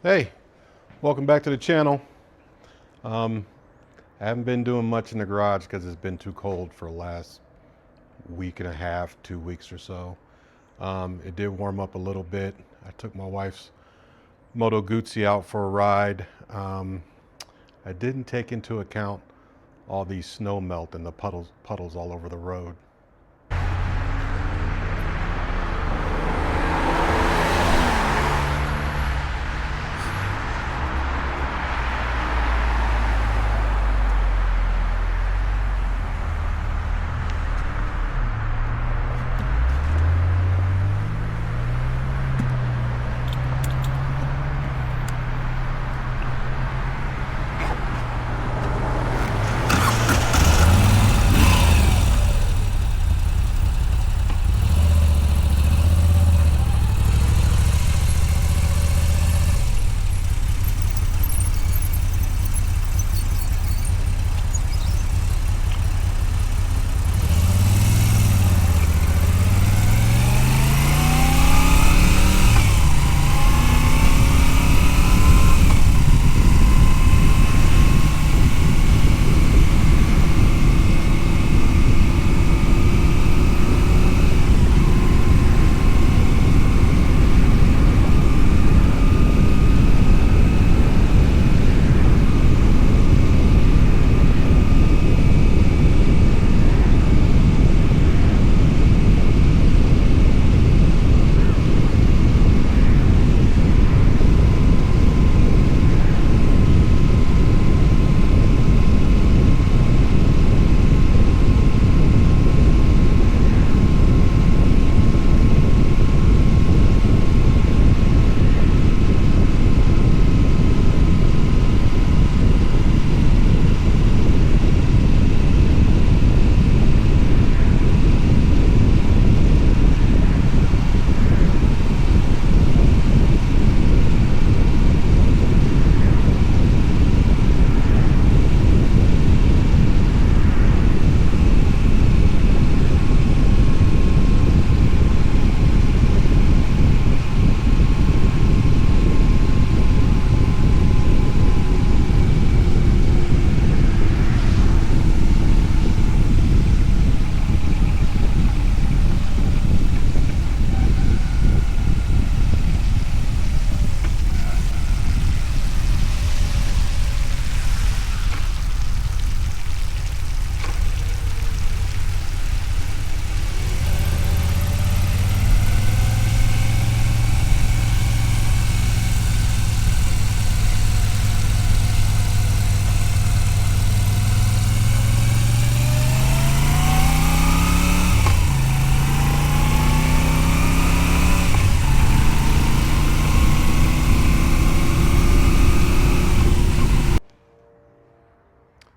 Hey, welcome back to the channel. Um, I haven't been doing much in the garage because it's been too cold for the last week and a half, 2 weeks or so. It did warm up a little bit. I took my wife's Moto Guzzi out for a ride. I didn't take into account all these snow melt and the puddles all over the road.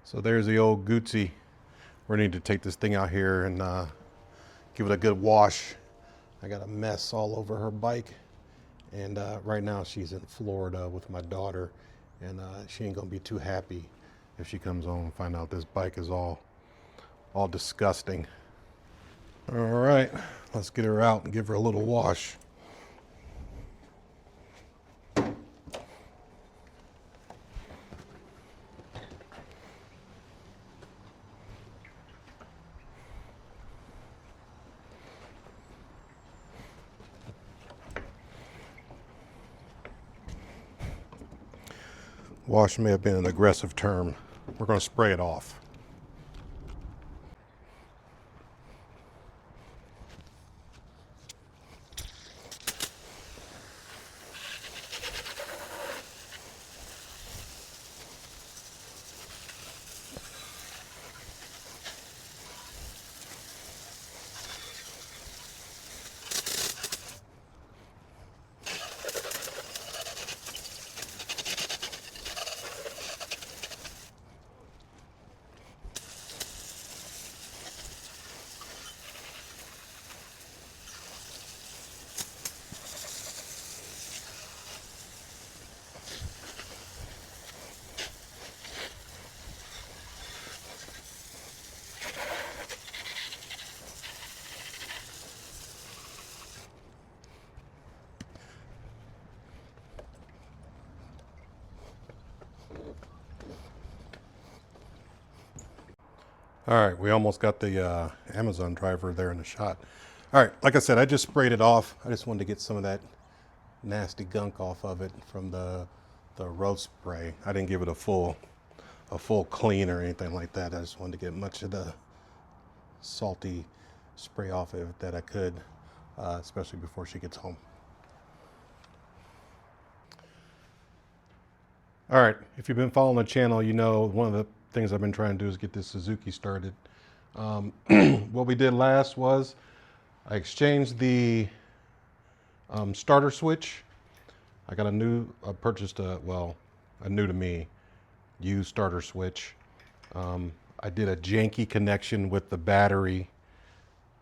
So there's the old Guzzi. We're going to need to take this thing out here and give it a good wash. I got a mess all over her bike. And right now she's in Florida with my daughter. And she ain't going to be too happy if she comes home and find out this bike is all disgusting. All right, let's get her out and give her a little wash. Wash may have been an aggressive term. We're going to spray it off. All right, we almost got the Amazon driver there in the shot. All right, like I said, I just sprayed it off. I just wanted to get some of that nasty gunk off of it from the road spray. I didn't give it a full clean or anything like that. I just wanted to get much of the salty spray off of it that I could, especially before she gets home. All right, if you've been following the channel, you know one of the things I've been trying to do is get this Suzuki started. What we did last was I exchanged the starter switch. I got I purchased a new to me, used starter switch. I did a janky connection with the battery,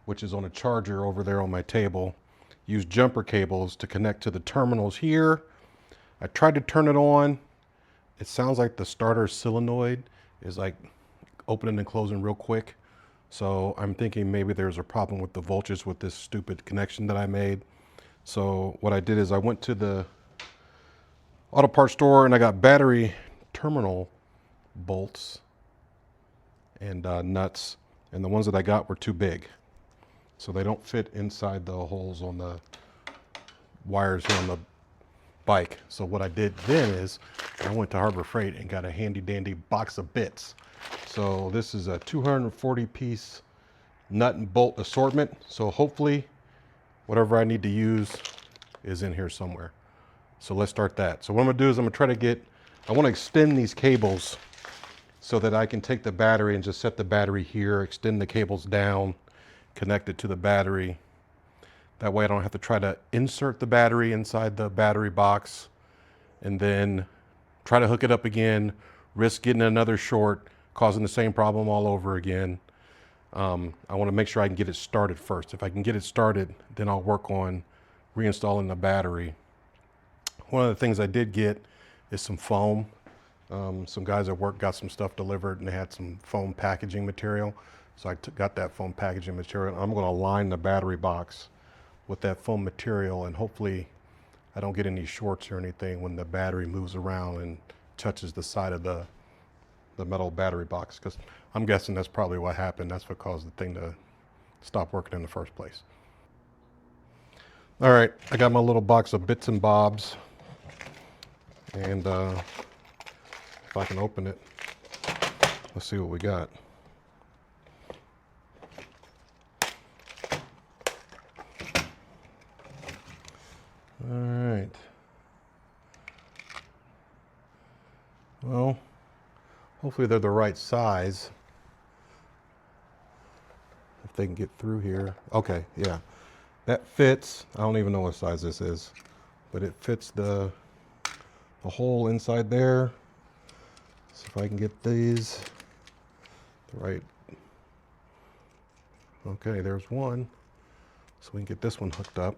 which is on a charger over there on my table. Used jumper cables to connect to the terminals here. I tried to turn it on. It sounds like the starter solenoid is like opening and closing real quick. So I'm thinking maybe there's a problem with the voltage with this stupid connection that I made. So what I did is I went to the auto parts store and I got battery terminal bolts and nuts. And the ones that I got were too big. So they don't fit inside the holes on the wires here on the bike. So what I did then is I went to Harbor Freight and got a handy dandy box of bits. So this is a 240 piece nut and bolt assortment. So hopefully whatever I need to use is in here somewhere. So let's start that. So what I'm gonna do is I wanna extend these cables so that I can take the battery and just set the battery here, extend the cables down, connect it to the battery. That way I don't have to try to insert the battery inside the battery box and then try to hook it up again, risk getting another short, causing the same problem all over again. I want to make sure I can get it started first. If I can get it started, then I'll work on reinstalling the battery. One of the things I did get is some foam. Some guys at work got some stuff delivered and they had some foam packaging material. So I got that foam packaging material. I'm going to line the battery box with that foam material, and hopefully I don't get any shorts or anything when the battery moves around and touches the side of the metal battery box, because I'm guessing that's probably what happened. That's what caused the thing to stop working in the first place. All right, I got my little box of bits and bobs, and if I can open it, let's see what we got. All right. Well, hopefully they're the right size. If they can get through here. Okay, yeah. That fits. I don't even know what size this is, but it fits the hole inside there. So if I can get these right. Okay, there's one. So we can get this one hooked up.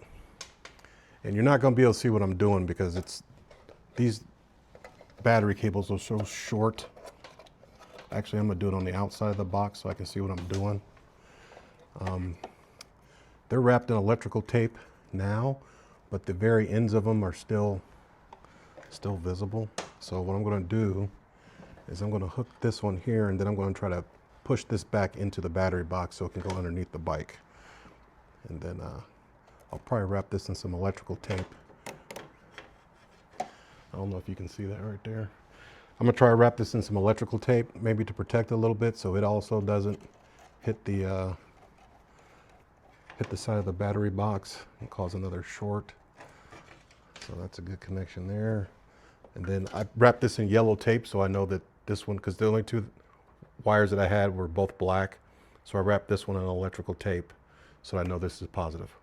And you're not going to be able to see what I'm doing because these battery cables are so short. Actually, I'm going to do it on the outside of the box so I can see what I'm doing. They're wrapped in electrical tape now, but the very ends of them are still visible. So what I'm going to do is I'm going to hook this one here, and then I'm going to try to push this back into the battery box so it can go underneath the bike. And then I'll probably wrap this in some electrical tape. I don't know if you can see that right there. I'm gonna try to wrap this in some electrical tape, maybe to protect it a little bit so it also doesn't hit the side of the battery box and cause another short. So that's a good connection there. And then I wrapped this in yellow tape so I know that this one, because the only two wires that I had were both black, so I wrapped this one in electrical tape so I know this is positive.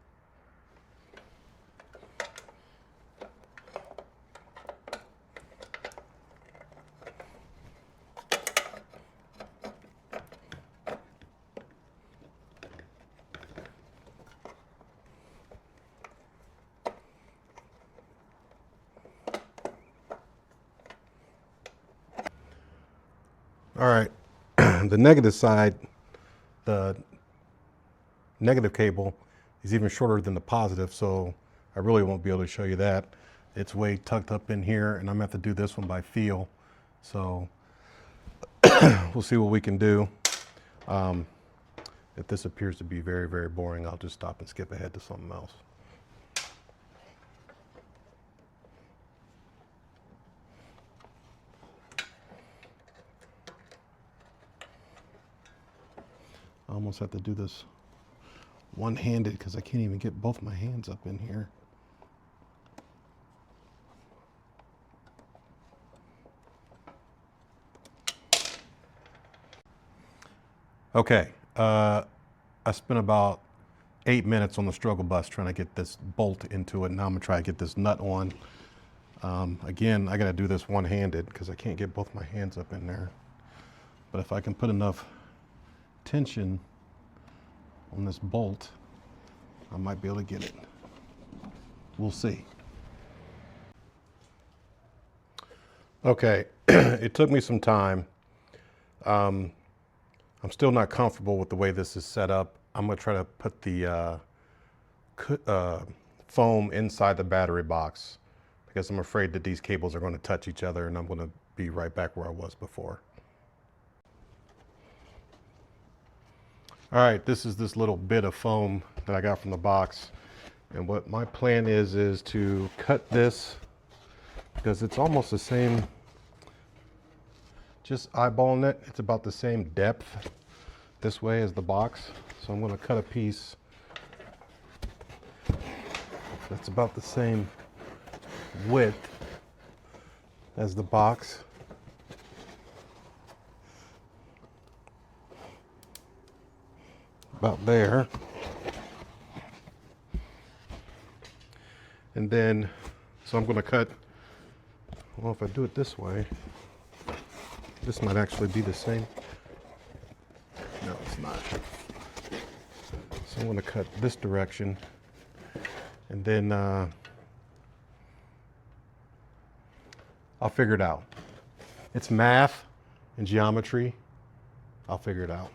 All right, the negative side, the negative cable is even shorter than the positive, so I really won't be able to show you that. It's way tucked up in here, and I'm gonna have to do this one by feel. So we'll see what we can do. If this appears to be very, very boring, I'll just stop and skip ahead to something else. I almost have to do this one-handed because I can't even get both my hands up in here. Okay, I spent about 8 minutes on the struggle bus trying to get this bolt into it. Now I'm gonna try to get this nut on. Again, I gotta do this one-handed because I can't get both my hands up in there. But if I can put enough tension on this bolt, I might be able to get it. We'll see. Okay, it took me some time. I'm still not comfortable with the way this is set up. I'm gonna try to put the foam inside the battery box because I'm afraid that these cables are gonna touch each other and I'm gonna be right back where I was before. All right, this is this little bit of foam that I got from the box. And what my plan is to cut this because it's almost the same, just eyeballing it, it's about the same depth this way as the box. So I'm gonna cut a piece that's about the same width as the box. About there. And then, so I'm gonna cut, well, if I do it this way, this might actually be the same. No, it's not. So I'm gonna cut this direction and then I'll figure it out. It's math and geometry. I'll figure it out.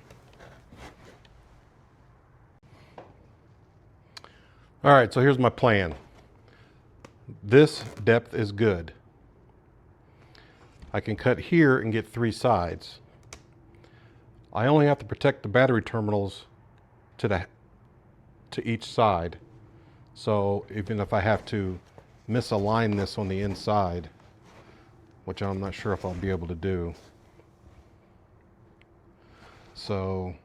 All right, so here's my plan. This depth is good. I can cut here and get 3 sides. I only have to protect the battery terminals to each side. So even if I have to misalign this on the inside, which I'm not sure if I'll be able to do. So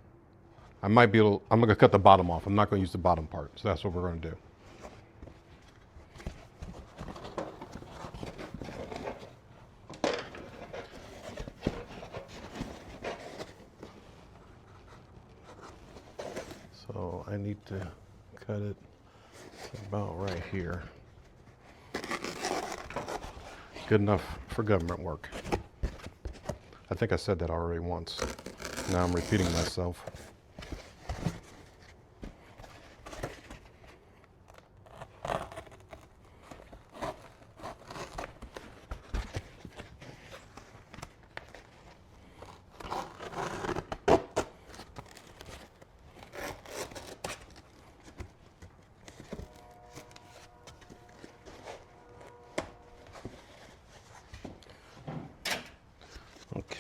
I might be able, I'm gonna cut the bottom off. I'm not gonna use the bottom part. So that's what we're gonna do. So I need to cut it about right here. Good enough for government work. I think I said that already once. Now I'm repeating myself.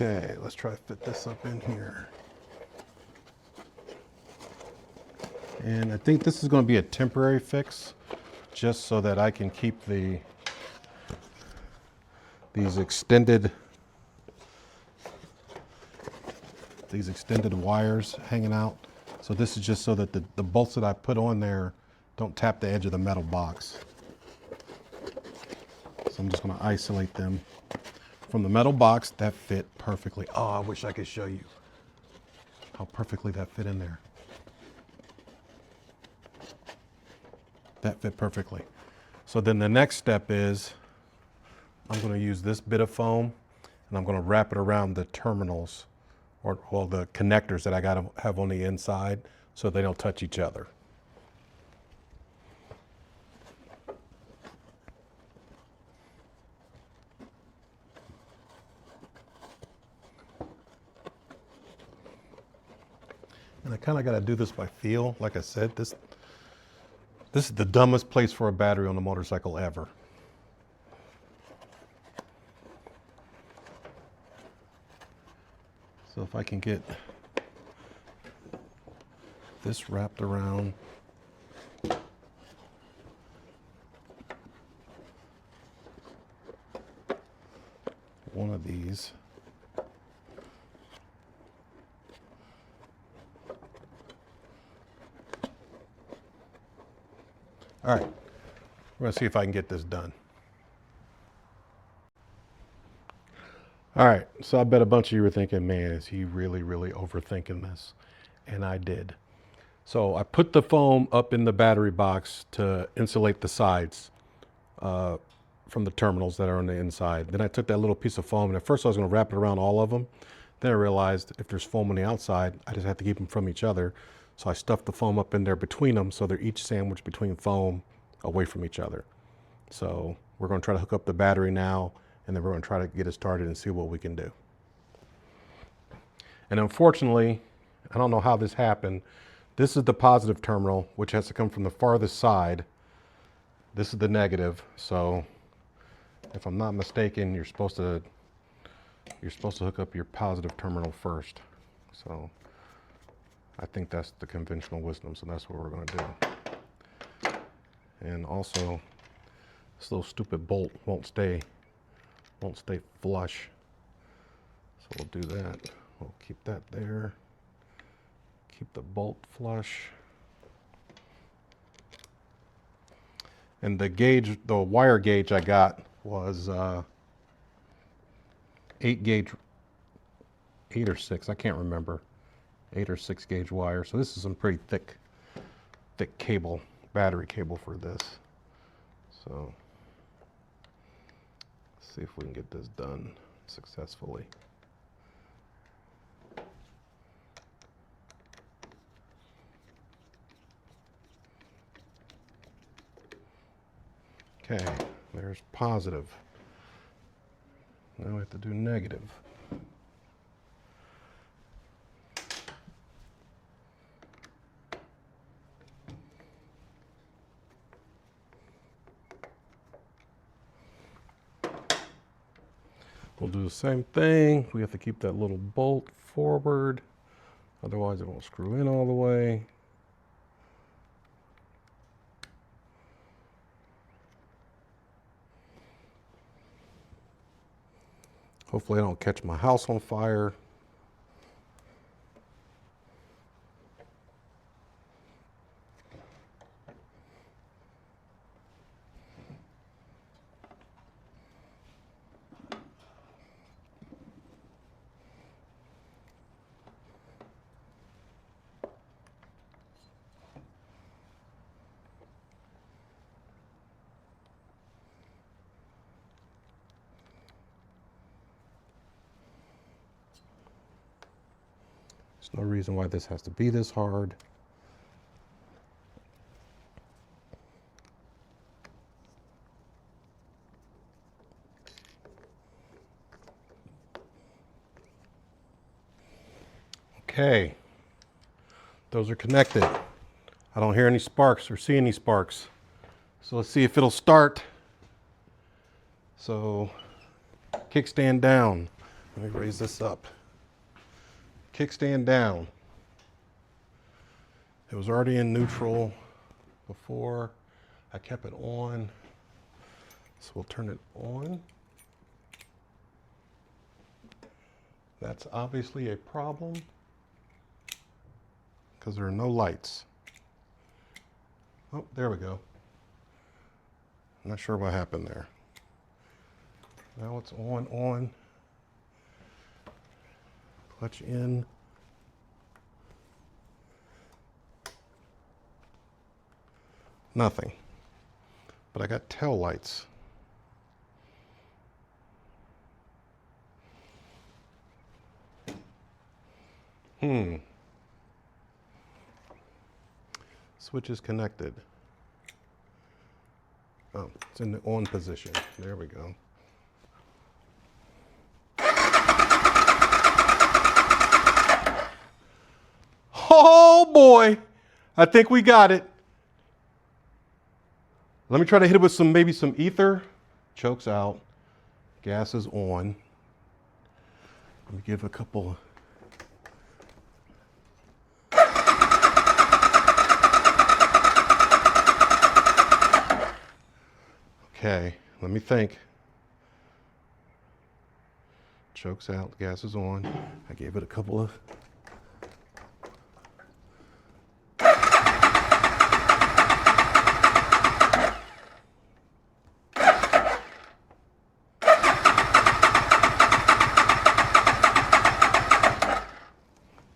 Okay, let's try to fit this up in here. And I think this is going to be a temporary fix, just so that I can keep these extended wires hanging out. So this is just so that the bolts that I put on there don't tap the edge of the metal box. So I'm just going to isolate them from the metal box. That fit perfectly. Oh, I wish I could show you how perfectly that fit in there. That fit perfectly. So then the next step is I'm going to use this bit of foam and I'm going to wrap it around the terminals or the connectors that I got to have on the inside so they don't touch each other. And I kind of got to do this by feel. Like I said, this is the dumbest place for a battery on a motorcycle ever. So if I can get this wrapped around. One of these. All right, we're gonna see if I can get this done. All right, so I bet a bunch of you were thinking, man, is he really, really overthinking this? And I did. So I put the foam up in the battery box to insulate the sides from the terminals that are on the inside. Then I took that little piece of foam, and at first I was gonna wrap it around all of them. Then I realized if there's foam on the outside, I just have to keep them from each other. So I stuffed the foam up in there between them, so they're each sandwiched between foam away from each other. So we're gonna try to hook up the battery now, and then we're gonna try to get it started and see what we can do. And unfortunately, I don't know how this happened. This is the positive terminal, which has to come from the farthest side. This is the negative. So if I'm not mistaken, you're supposed to hook up your positive terminal first. So I think that's the conventional wisdom. So that's what we're going to do. And also, this little stupid bolt won't stay flush. So we'll do that. We'll keep that there. Keep the bolt flush. And the gauge, the wire gauge I got was 8 or 6, I can't remember. 8 or 6 gauge wire. So this is some pretty thick cable, battery cable for this. So let's see if we can get this done successfully. Okay, there's positive. Now we have to do negative. We'll do the same thing. We have to keep that little bolt forward, otherwise it won't screw in all the way. Hopefully I don't catch my house on fire. There's no reason why this has to be this hard. Okay, those are connected. I don't hear any sparks or see any sparks. So let's see if it'll start. So kickstand down. Let me raise this up. Kickstand down. It was already in neutral before. I kept it on. So we'll turn it on. That's obviously a problem because there are no lights. Oh, there we go. I'm not sure what happened there. Now it's on. Clutch in. Nothing. But I got tail lights. Switch is connected. Oh, it's in the on position. There we go. Oh boy, I think we got it. Let me try to hit it with maybe some ether. Chokes out. Gas is on. Let me give a couple. Okay, let me think. Choke's out, gas is on. I gave it a couple of...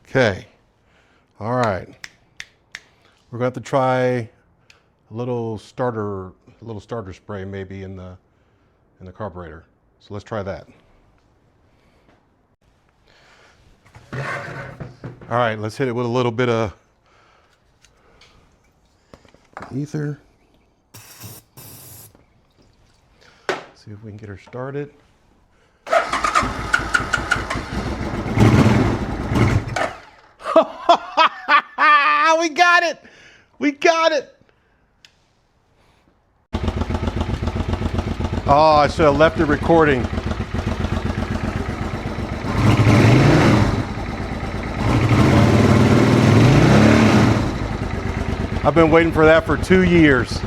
Okay, all right. We're going to have to try a little starter spray maybe in the carburetor. So let's try that. All right, let's hit it with a little bit of ether. See if we can get her started. We got it! We got it! Oh, I should have left it recording. I've been waiting for that for 2 years.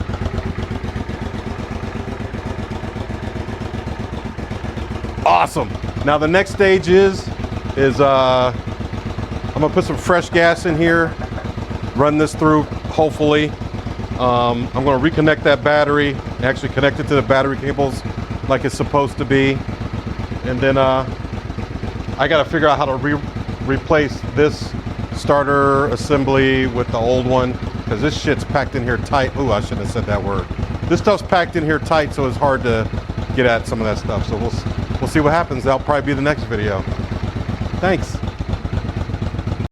Awesome. Now the next stage is I'm gonna put some fresh gas in here, run this through, hopefully. I'm gonna reconnect that battery, actually connect it to the battery cables like it's supposed to be. And then I gotta figure out how to replace this starter assembly with the old one, because this shit's packed in here tight. Ooh, I shouldn't have said that word. This stuff's packed in here tight, so it's hard to get at some of that stuff. So we'll see what happens. That'll probably be the next video. Thanks.